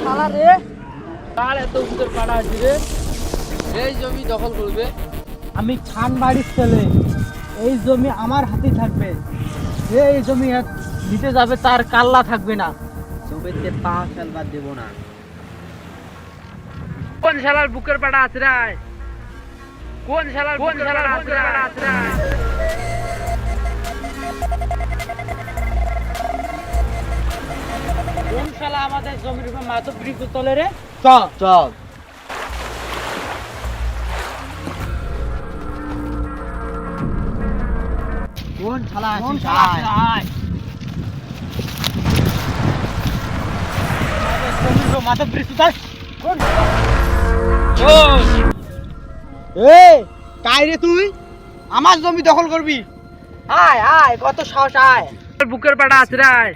শালা রে, কার এত উত্তর পাড়া আছে রে? এই জমি দখল করবে। আমি খান বাড়ির ছেলে, এই জমি আমার হাতে থাকবে। যে এই জমি নিতে যাবে তার কাল্লা থাকবে না। জমিতে পা ফেলবার দেব না। কোন শালার বুকের পাড়া আছে রে? কোন শালার বুকের পাড়া আছে রে? কোন শালা আমাদের জমির উপর মাতব্বরি তোলে রে? চল চল। কোন শালা কোন আছিস? শালা আয়। আয়। আমাদের জমির উপর মাতব্বরি তোলে। কোন এ কাই রে তুই? আমার জমি দখল করবি? আয় আয়, কত সাহস আয়। বুকের পাড়া আছে রে?